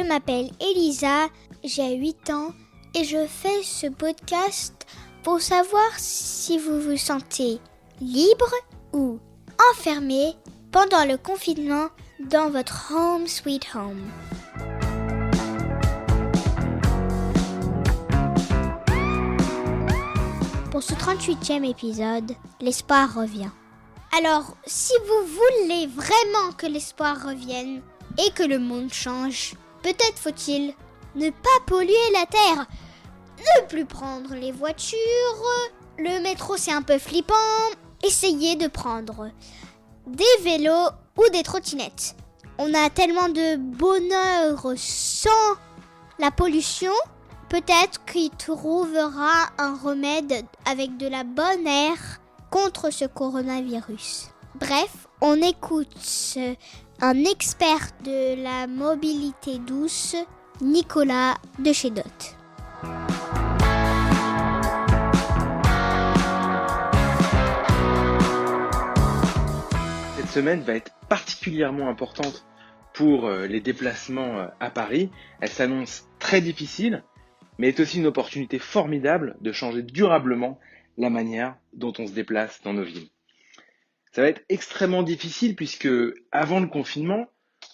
je m'appelle Elisa, j'ai 8 ans et je fais ce podcast pour savoir si vous vous sentez libre ou enfermé pendant le confinement dans votre home sweet home. Pour ce 38e épisode, l'espoir revient. Alors, si vous voulez vraiment que l'espoir revienne et que le monde change, peut-être faut-il ne pas polluer la terre, ne plus prendre les voitures, le métro c'est un peu flippant, essayez de prendre des vélos ou des trottinettes. On a tellement de bonheur sans la pollution. Peut-être qu'il trouvera un remède avec de la bonne air contre ce coronavirus. Bref, on écoute un expert de la mobilité douce, Nicolas de chez Dot. Cette semaine va être particulièrement importante pour les déplacements à Paris. Elle s'annonce très difficile, mais est aussi une opportunité formidable de changer durablement la manière dont on se déplace dans nos villes. Ça va être extrêmement difficile puisque, avant le confinement,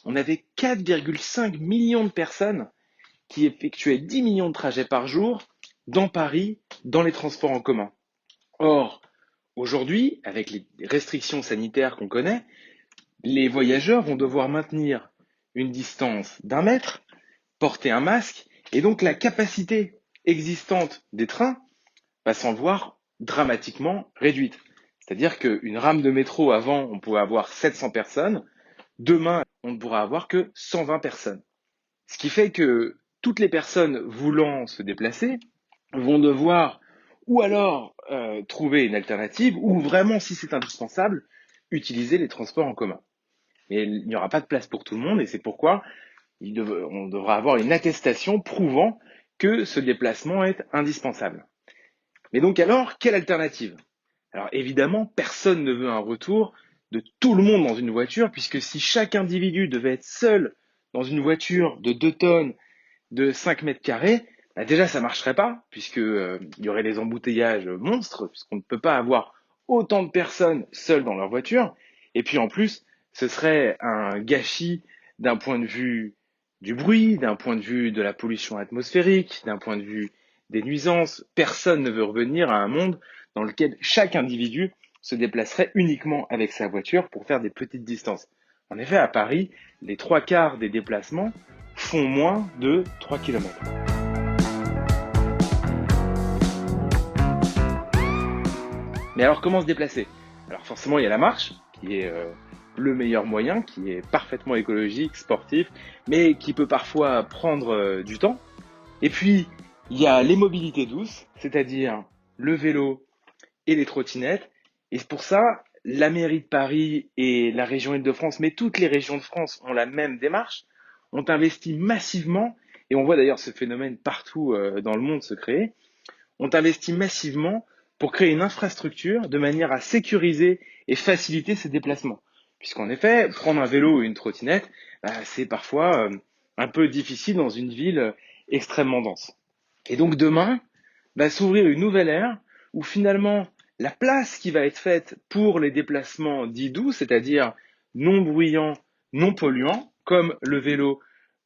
on avait 4,5 millions de personnes qui effectuaient 10 millions de trajets par jour dans Paris, dans les transports en commun. Or, aujourd'hui, avec les restrictions sanitaires qu'on connaît, les voyageurs vont devoir maintenir une distance d'1 mètre, porter un masque, et donc la capacité existante des trains va s'en voir dramatiquement réduite. C'est-à-dire qu'une rame de métro, avant, on pouvait avoir 700 personnes. Demain, on ne pourra avoir que 120 personnes. Ce qui fait que toutes les personnes voulant se déplacer vont devoir ou alors trouver une alternative, ou vraiment, si c'est indispensable, utiliser les transports en commun. Mais il n'y aura pas de place pour tout le monde, et c'est pourquoi on devra avoir une attestation prouvant que ce déplacement est indispensable. Mais donc alors, quelle alternative ? Alors évidemment, personne ne veut un retour de tout le monde dans une voiture, puisque si chaque individu devait être seul dans une voiture de 2 tonnes, de 5 mètres carrés, déjà ça marcherait pas, puisque il y aurait des embouteillages monstres, puisqu'on ne peut pas avoir autant de personnes seules dans leur voiture, et puis en plus, ce serait un gâchis d'un point de vue du bruit, d'un point de vue de la pollution atmosphérique, d'un point de vue des nuisances. Personne ne veut revenir à un monde dans lequel chaque individu se déplacerait uniquement avec sa voiture pour faire des petites distances. En effet, à Paris, les 3/4 des déplacements font moins de 3 km. Mais alors, comment se déplacer ? Alors forcément, il y a la marche, qui est le meilleur moyen, qui est parfaitement écologique, sportif, mais qui peut parfois prendre du temps. Et puis, il y a les mobilités douces, c'est-à-dire le vélo et les trottinettes. Et pour ça, la mairie de Paris et la région Île-de-France, mais toutes les régions de France ont la même démarche, ont investi massivement, et on voit d'ailleurs ce phénomène partout dans le monde se créer, ont investi massivement pour créer une infrastructure de manière à sécuriser et faciliter ces déplacements. Puisqu'en effet, prendre un vélo ou une trottinette, c'est parfois un peu difficile dans une ville extrêmement dense. Et donc demain, va s'ouvrir une nouvelle ère où finalement la place qui va être faite pour les déplacements dits doux, c'est-à-dire non bruyants, non polluants, comme le vélo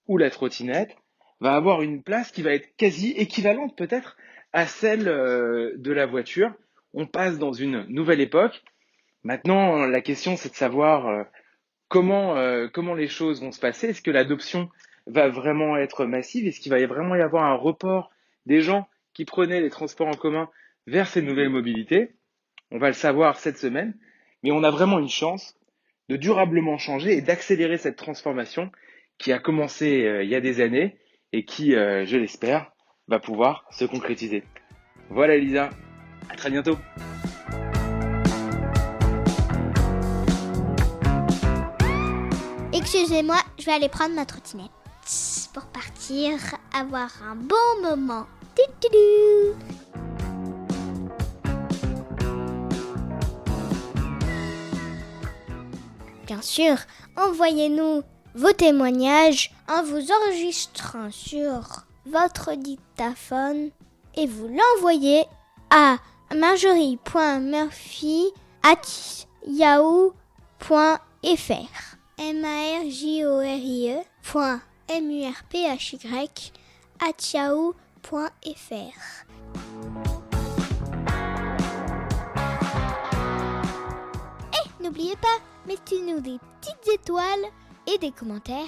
ou la trottinette, va avoir une place qui va être quasi équivalente peut-être à celle de la voiture. On passe dans une nouvelle époque. Maintenant, la question c'est de savoir comment les choses vont se passer. Est-ce que l'adoption va vraiment être massive ? Est-ce qu'il va vraiment y avoir un report des gens qui prenaient les transports en commun vers ces nouvelles mobilités ? On va le savoir cette semaine, mais on a vraiment une chance de durablement changer et d'accélérer cette transformation qui a commencé il y a des années et qui, je l'espère, va pouvoir se concrétiser. Voilà Lisa, à très bientôt. Excusez-moi, je vais aller prendre ma trottinette pour partir, avoir un bon moment. Tududou. Bien sûr, envoyez-nous vos témoignages en vous enregistrant sur votre dictaphone et vous l'envoyez à marjorie.murphy@yahoo.fr marjorie.murphy@yahoo.fr. N'oubliez pas, mettez-nous des petites étoiles et des commentaires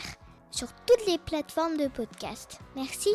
sur toutes les plateformes de podcast. Merci.